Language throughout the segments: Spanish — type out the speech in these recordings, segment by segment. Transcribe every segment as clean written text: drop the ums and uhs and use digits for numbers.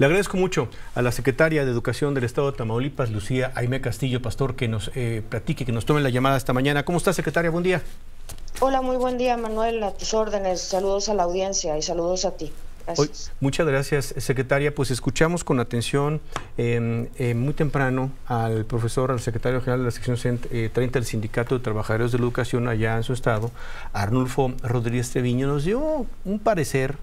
Le agradezco mucho a la secretaria de Educación del Estado de Tamaulipas, Lucía Aimé Castillo Pastor, que nos platique, que nos tome la llamada esta mañana. ¿Cómo está, secretaria? Buen día. Hola, muy buen día, Manuel, a tus órdenes. Saludos a la audiencia y saludos a ti. Gracias. Muchas gracias, secretaria. Pues escuchamos con atención muy temprano al profesor, al secretario general de la sección 30 del Sindicato de Trabajadores de la Educación allá en su estado, Arnulfo Rodríguez Treviño. Nos dio un parecer,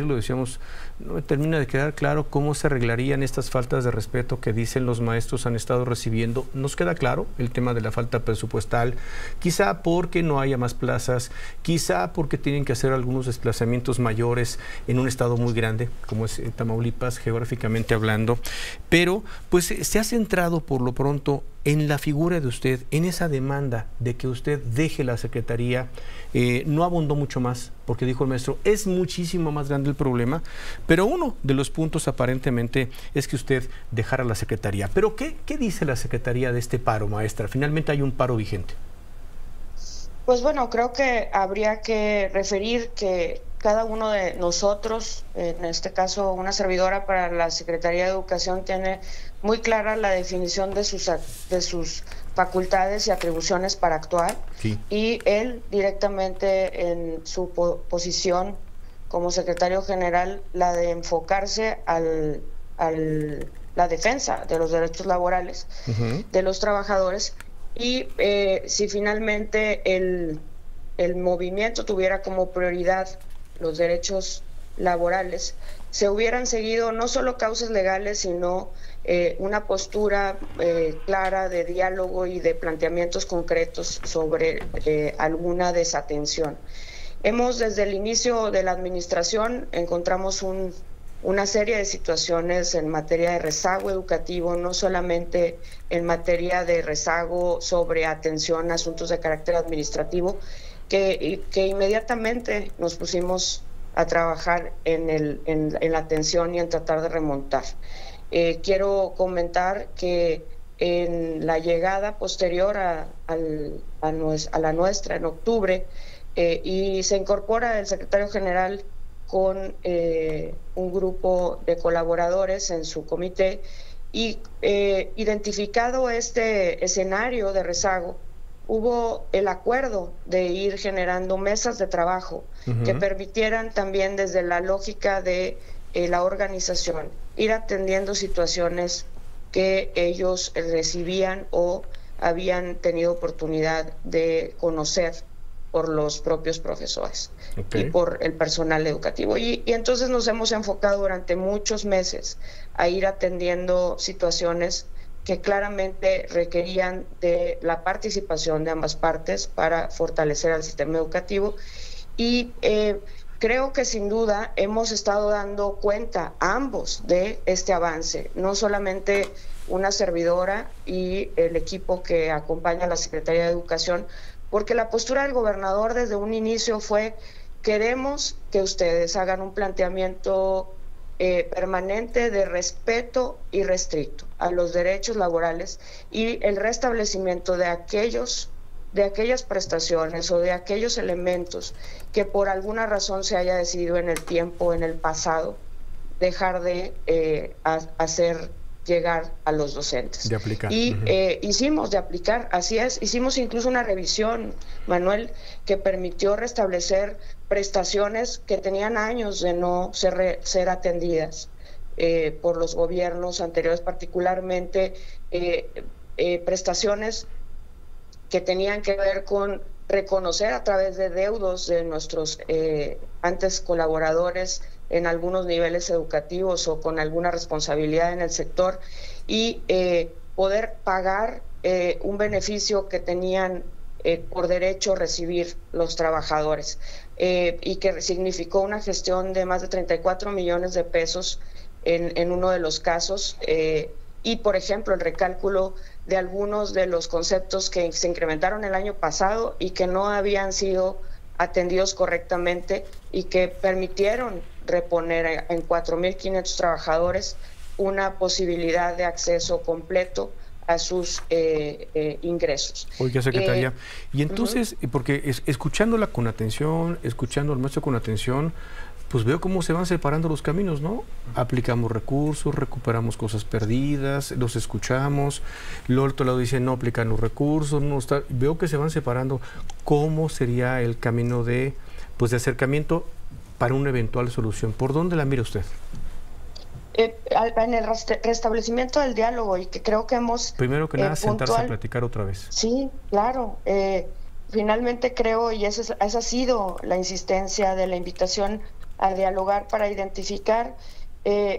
lo decíamos, no me termina de quedar claro cómo se arreglarían estas faltas de respeto que dicen los maestros han estado recibiendo. Nos queda claro el tema de la falta presupuestal, quizá porque no haya más plazas, quizá porque tienen que hacer algunos desplazamientos mayores en un estado muy grande, como es Tamaulipas, geográficamente hablando, pero pues se ha centrado por lo pronto en la figura de usted, en esa demanda de que usted deje la secretaría. No abundó mucho más, porque dijo el maestro, es muchísimo más grande el problema, pero uno de los puntos aparentemente es que usted dejara la secretaría. Pero ¿qué dice la secretaría de este paro, maestra? Finalmente hay un paro vigente. Pues bueno, creo que habría que referir que cada uno de nosotros, en este caso una servidora para la Secretaría de Educación, tiene muy clara la definición de sus facultades y atribuciones para actuar, sí. Y él directamente en su posición como secretario general, la de enfocarse a la defensa de los derechos laborales de los trabajadores, y si finalmente el movimiento tuviera como prioridad los derechos laborales, se hubieran seguido no solo causas legales, sino una postura clara de diálogo y de planteamientos concretos sobre alguna desatención. Desde el inicio de la administración, encontramos una serie de situaciones en materia de rezago educativo, no solamente en materia de rezago sobre atención a asuntos de carácter administrativo, que inmediatamente nos pusimos a trabajar en la atención y en tratar de remontar. Quiero comentar que en la llegada posterior a la nuestra, en octubre, y se incorpora el secretario general con un grupo de colaboradores en su comité, y identificado este escenario de rezago, hubo el acuerdo de ir generando mesas de trabajo que permitieran también, desde la lógica de la organización, ir atendiendo situaciones que ellos recibían o habían tenido oportunidad de conocer por los propios profesores y por el personal educativo. Y entonces nos hemos enfocado durante muchos meses a ir atendiendo situaciones que claramente requerían de la participación de ambas partes para fortalecer al sistema educativo. Y creo que sin duda hemos estado dando cuenta ambos de este avance, no solamente una servidora y el equipo que acompaña a la Secretaría de Educación, porque la postura del gobernador desde un inicio fue: queremos que ustedes hagan un planteamiento permanente de respeto irrestricto a los derechos laborales y el restablecimiento de aquellas prestaciones o de aquellos elementos que por alguna razón se haya decidido en el tiempo, en el pasado, dejar de hacer llegar a los docentes. De aplicar. Y hicimos de aplicar, así es, hicimos incluso una revisión, Manuel, que permitió restablecer prestaciones que tenían años de no ser atendidas por los gobiernos anteriores, particularmente prestaciones que tenían que ver con reconocer a través de deudos de nuestros antes colaboradores en algunos niveles educativos o con alguna responsabilidad en el sector, y poder pagar un beneficio que tenían por derecho recibir los trabajadores, y que significó una gestión de más de 34 millones de pesos en uno de los casos, y por ejemplo el recálculo de algunos de los conceptos que se incrementaron el año pasado y que no habían sido atendidos correctamente y que permitieron reponer en 4.500 trabajadores una posibilidad de acceso completo a sus ingresos. Oiga, secretaria, y entonces, porque escuchándola con atención, escuchando al maestro con atención, pues veo cómo se van separando los caminos, ¿no? Aplicamos recursos, recuperamos cosas perdidas, los escuchamos, el otro lado dice no aplican los recursos, no está, veo que se van separando. ¿Cómo sería el camino de, pues, de acercamiento para una eventual solución? ¿Por dónde la mira usted? En el restablecimiento del diálogo, y que creo que hemos... Primero que nada, sentarse a platicar otra vez. Sí, claro. Finalmente creo, y esa ha sido la insistencia de la invitación a dialogar para identificar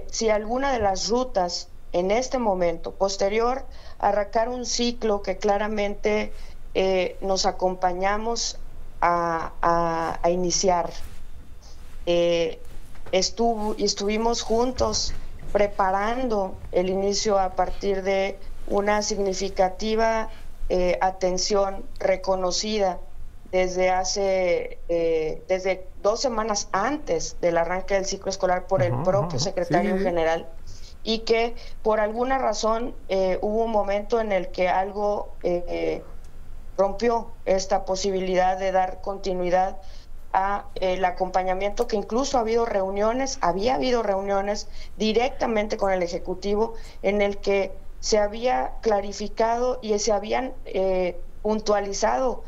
si alguna de las rutas en este momento, posterior a arrancar un ciclo que claramente nos acompañamos a iniciar. Estuvimos juntos preparando el inicio a partir de una significativa atención reconocida desde 2 semanas antes del arranque del ciclo escolar por el propio secretario general, y que por alguna razón hubo un momento en el que algo rompió esta posibilidad de dar continuidad a el acompañamiento, que incluso había habido reuniones directamente con el Ejecutivo en el que se había clarificado y se habían puntualizado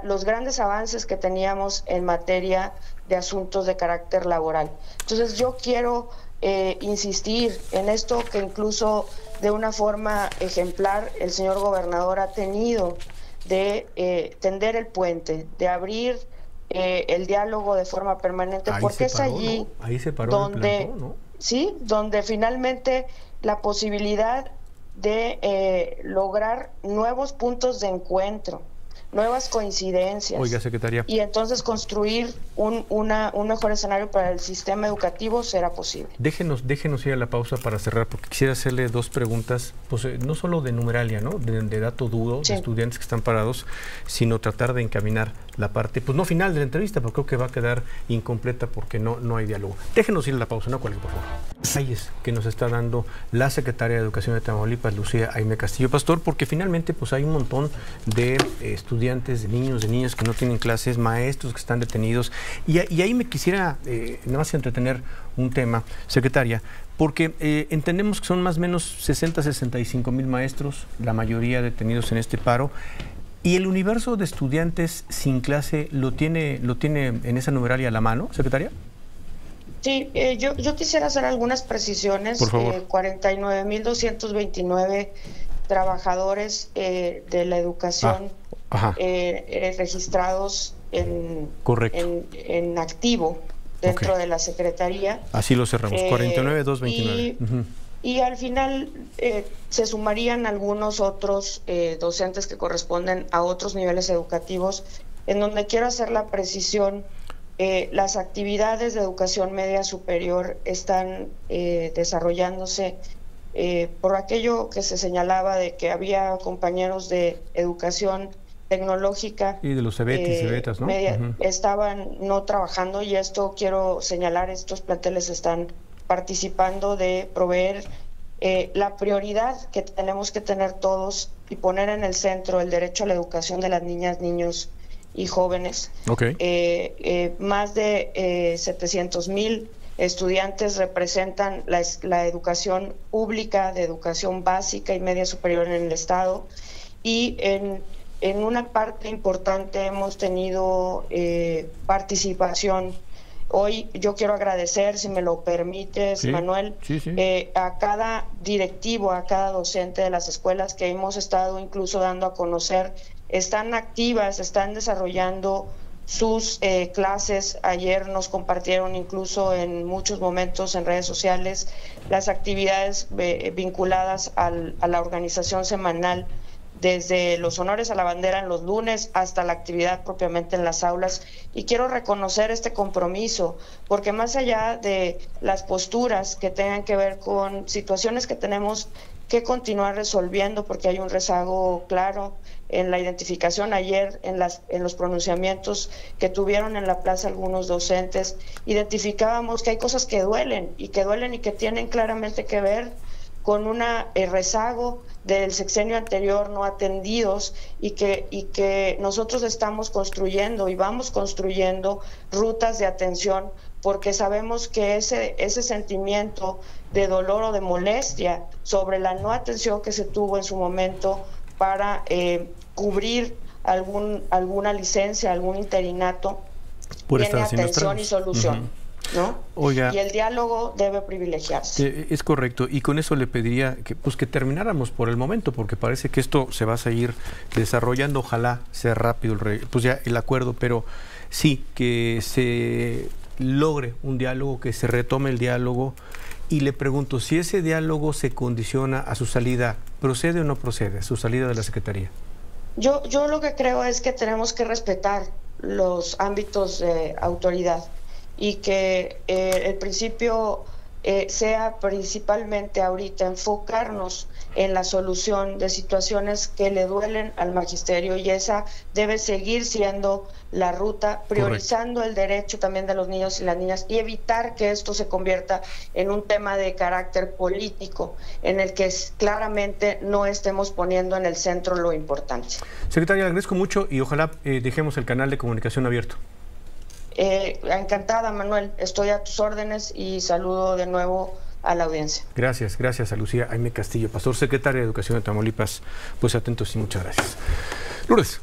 los grandes avances que teníamos en materia de asuntos de carácter laboral. Entonces yo quiero insistir en esto que incluso de una forma ejemplar el señor gobernador ha tenido, de tender el puente, de abrir el diálogo de forma permanente, ahí porque se paró, es allí, ¿no? Ahí se paró, donde, plantó, ¿no? sí, donde finalmente la posibilidad de lograr nuevos puntos de encuentro, nuevas coincidencias. Oiga, secretaria. Y entonces construir un mejor escenario para el sistema educativo será posible. Déjenos ir a la pausa para cerrar, porque quisiera hacerle 2 preguntas, pues no solo de numeralia, ¿no? De dato duro, sí, de estudiantes que están parados, sino tratar de encaminar la parte, pues no final de la entrevista, porque creo que va a quedar incompleta porque no hay diálogo. Déjenos ir a la pausa, no cuelgue, por favor. Detalles que nos está dando la secretaria de Educación de Tamaulipas, Lucía Aimé Castillo Pastor, porque finalmente pues hay un montón de estudiantes, de niños, de niñas que no tienen clases, maestros que están detenidos, y ahí me quisiera nada más entretener un tema, secretaria, porque entendemos que son más o menos 60-65 mil maestros, la mayoría detenidos en este paro, y el universo de estudiantes sin clase lo tiene en esa numeralia a la mano, secretaria. Sí, yo quisiera hacer algunas precisiones. Por favor. 49.229 trabajadores de la educación registrados en activo dentro de la Secretaría. Así lo cerramos, 49.229. Y al final se sumarían algunos otros docentes que corresponden a otros niveles educativos, en donde quiero hacer la precisión. Las actividades de educación media superior están desarrollándose por aquello que se señalaba de que había compañeros de educación tecnológica y de los CEBETIS y CEBETAS, ¿no? Estaban no trabajando, y esto quiero señalar, estos planteles están participando de proveer la prioridad que tenemos que tener todos y poner en el centro el derecho a la educación de las niñas, niños y jóvenes. Más de 700,000 estudiantes representan la educación pública, de educación básica y media superior en el estado, y en una parte importante hemos tenido participación. Hoy yo quiero agradecer, si me lo permites, Manuel, a cada directivo, a cada docente de las escuelas que hemos estado incluso dando a conocer. Están activas, están desarrollando sus clases. Ayer nos compartieron incluso en muchos momentos en redes sociales las actividades vinculadas a la organización semanal, desde los honores a la bandera en los lunes hasta la actividad propiamente en las aulas. Y quiero reconocer este compromiso, porque más allá de las posturas que tengan que ver con situaciones que tenemos que continuar resolviendo, porque hay un rezago claro en la identificación. Ayer en los pronunciamientos que tuvieron en la plaza algunos docentes, identificábamos que hay cosas que duelen y que tienen claramente que ver con un rezago del sexenio anterior no atendidos, y que nosotros estamos construyendo y vamos construyendo rutas de atención porque sabemos que ese sentimiento de dolor o de molestia sobre la no atención que se tuvo en su momento para cubrir alguna licencia, algún interinato, tiene atención y solución. ¿No? Oiga, y el diálogo debe privilegiarse. Es correcto, y con eso le pediría que termináramos por el momento, porque parece que esto se va a seguir desarrollando. Ojalá sea rápido el acuerdo, pero sí que se logre un diálogo, que se retome el diálogo. Y le pregunto, si ese diálogo se condiciona a su salida, ¿procede o no procede, a su salida de la Secretaría? Yo lo que creo es que tenemos que respetar los ámbitos de autoridad, y que el principio sea principalmente ahorita enfocarnos en la solución de situaciones que le duelen al magisterio, y esa debe seguir siendo la ruta, priorizando el derecho también de los niños y las niñas, y evitar que esto se convierta en un tema de carácter político, en el que claramente no estemos poniendo en el centro lo importante. Secretaria, le agradezco mucho y ojalá dejemos el canal de comunicación abierto. Encantada, Manuel, estoy a tus órdenes y saludo de nuevo a la audiencia. Gracias a Lucía Aimé Castillo, pastor secretaria de Educación de Tamaulipas. Pues atentos y muchas gracias. Lourdes.